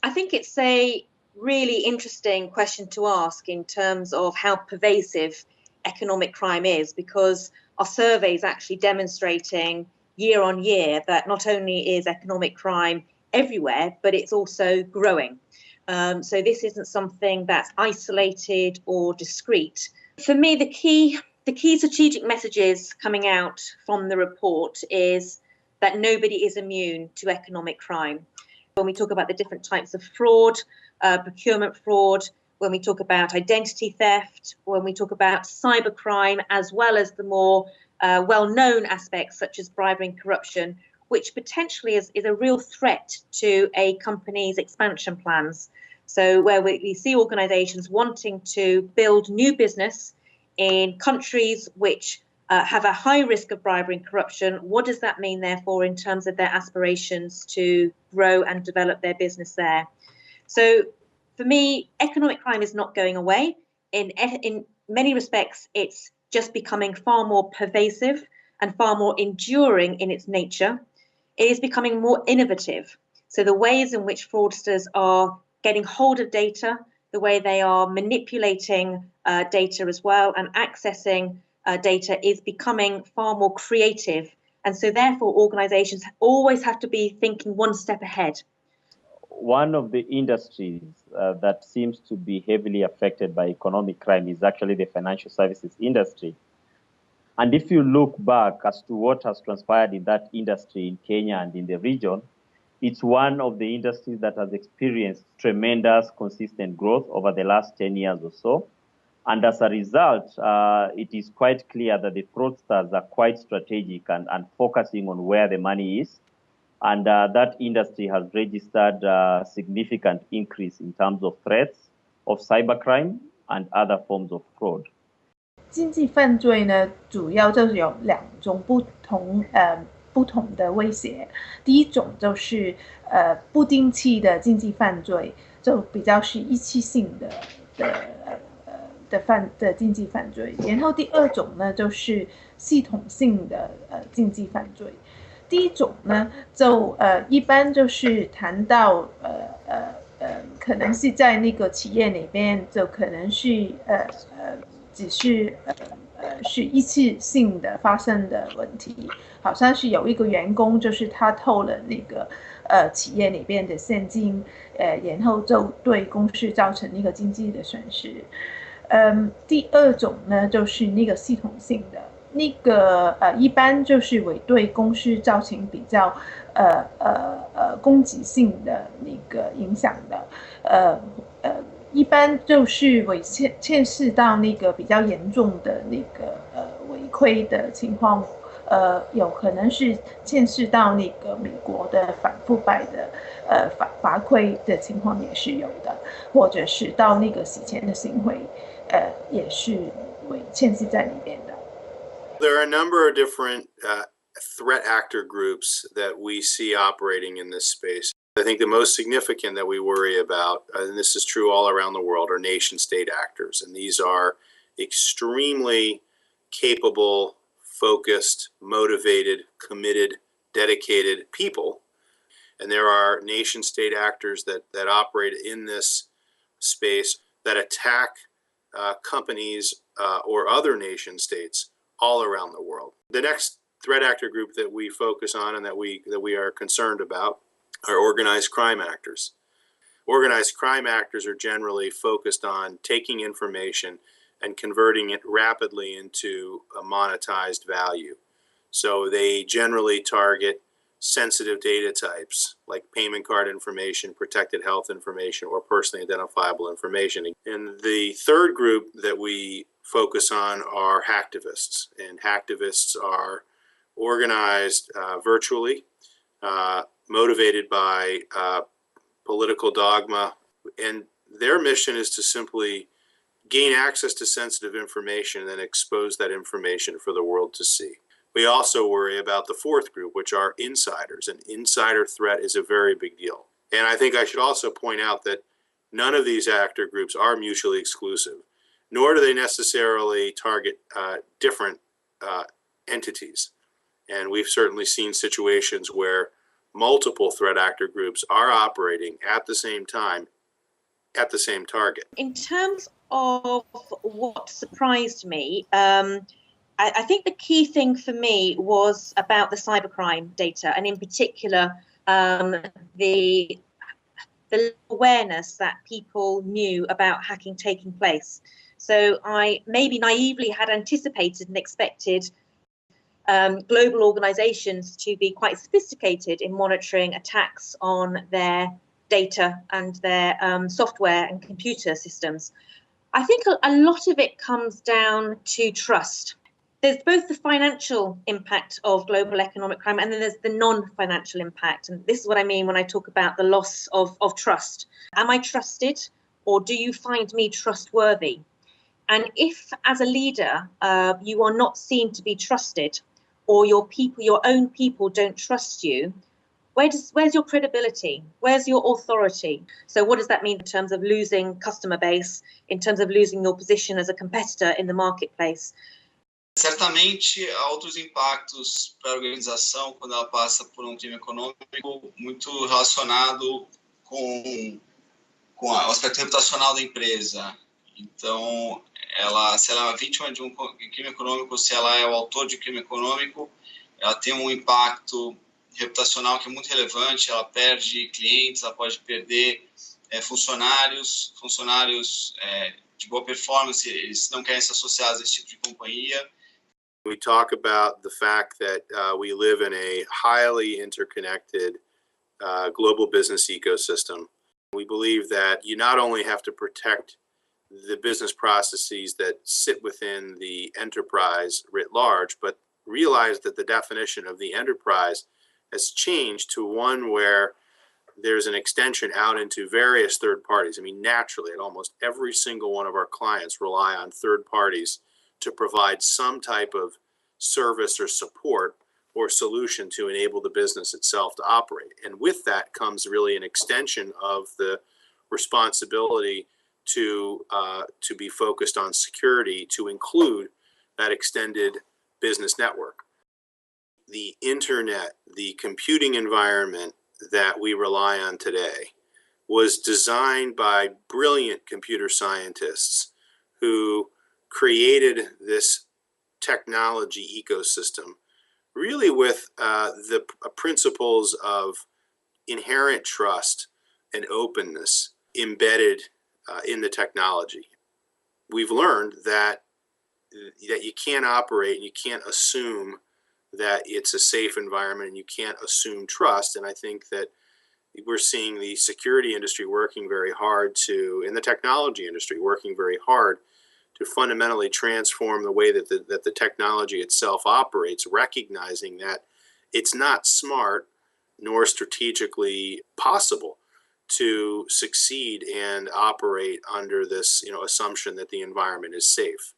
I think it's a really interesting question to ask in terms of how pervasive economic crime is, because our survey is actually demonstrating year on year that not only is economic crime everywhere, but it's also growing. So this isn't something that's isolated or discrete. For me, the key strategic messages coming out from the report is that nobody is immune to economic crime. When we talk about the different types of fraud, procurement fraud, when we talk about identity theft, when we talk about cybercrime, as well as the more well-known aspects such as bribery and corruption, which potentially is a real threat to a company's expansion plans. So where we see organisations wanting to build new business in countries which have a high risk of bribery and corruption, what does that mean, therefore, in terms of their aspirations to grow and develop their business there? So for me, economic crime is not going away. In many respects, it's just becoming far more pervasive and far more enduring in its nature. It is becoming more innovative. So the ways in which fraudsters are getting hold of data, the way they are manipulating data as well and accessing data is becoming far more creative. And so therefore, organizations always have to be thinking one step ahead. One of the industries that seems to be heavily affected by economic crime is actually the financial services industry. And if you look back as to what has transpired in that industry in Kenya and in the region, it's one of the industries that has experienced tremendous consistent growth over the last 10 years or so. And as a result, it is quite clear that the fraudsters are quite strategic and focusing on where the money is. And that industry has registered a significant increase in terms of threats of cybercrime and other forms of fraud. 经济犯罪呢，主要就是有两种不同的威胁。第一种就是不定期的经济犯罪，就比较是一次性的经济犯罪。然后第二种呢，就是系统性的经济犯罪。第一种呢，就一般就是谈到可能是在那个企业里边，就可能是只是是一次性的发生的问题，好像是有一个员工就是他偷了那个企业里边的现金，然后就对公司造成那个经济的损失。第二种呢，就是那个系统性的。那个一般就是会对公司造成比较攻击性的那个影响的，一般就是会牵涉到那个比较严重的那个违规的情况，有可能是牵涉到那个美国的反腐败的罚规的情况也是有的，或者是到那个洗钱的行为，也是会牵涉在里面的。There are a number of different threat actor groups that we see operating in this space. I think the most significant that we worry about, and this is true all around the world, are nation-state actors. And these are extremely capable, focused, motivated, committed, dedicated people. And there are nation-state actors that operate in this space that attack companies or other nation-states all around the world. The next threat actor group that we focus on and that we are concerned about are organized crime actors. Organized crime actors are generally focused on taking information and converting it rapidly into a monetized value. So they generally target sensitive data types like payment card information, protected health information, or personally identifiable information. And the third group that we focus on are hacktivists. And hacktivists are organized virtually, motivated by political dogma, and their mission is to simply gain access to sensitive information and then expose that information for the world to see. We also worry about the fourth group, which are insiders. An insider threat is a very big deal. And I think I should also point out that none of these actor groups are mutually exclusive, nor do they necessarily target different entities. And we've certainly seen situations where multiple threat actor groups are operating at the same time at the same target. In terms of what surprised me, I think the key thing for me was about the cybercrime data, and in particular, the awareness that people knew about hacking taking place. So I maybe naively had anticipated and expected global organizations to be quite sophisticated in monitoring attacks on their data and their software and computer systems. I think a lot of it comes down to trust. There's both the financial impact of global economic crime, and then there's the non-financial impact. And this is what I mean when I talk about the loss of trust. Am I trusted, or do you find me trustworthy? And if, as a leader, you are not seen to be trusted, or your own people don't trust you, where's your credibility? Where's your authority? So what does that mean in terms of losing customer base, in terms of losing your position as a competitor in the marketplace? Certamente, há outros impactos para a organização quando ela passa por crime econômico muito relacionado com o aspecto reputacional da empresa. Então, se ela é vítima de crime econômico, se ela é o autor de crime econômico, ela tem impacto reputacional que é muito relevante, ela perde clientes, ela pode perder funcionários de boa performance, eles não querem se associar a esse tipo de companhia. We talk about the fact that we live in a highly interconnected global business ecosystem. We believe that you not only have to protect the business processes that sit within the enterprise writ large, but realize that the definition of the enterprise has changed to one where there's an extension out into various third parties. I mean, naturally, at almost every single one of our clients rely on third parties to provide some type of service or support or solution to enable the business itself to operate. And with that comes really an extension of the responsibility to be focused on security, to include that extended business network. The internet, the computing environment that we rely on today was designed by brilliant computer scientists who created this technology ecosystem really with the principles of inherent trust and openness embedded in the technology. We've learned that you can't operate and you can't assume that it's a safe environment and you can't assume trust. And I think that we're seeing the security industry working very hard in the technology industry working very hard to fundamentally transform the way that the technology itself operates, recognizing that it's not smart nor strategically possible to succeed and operate under this, assumption that the environment is safe.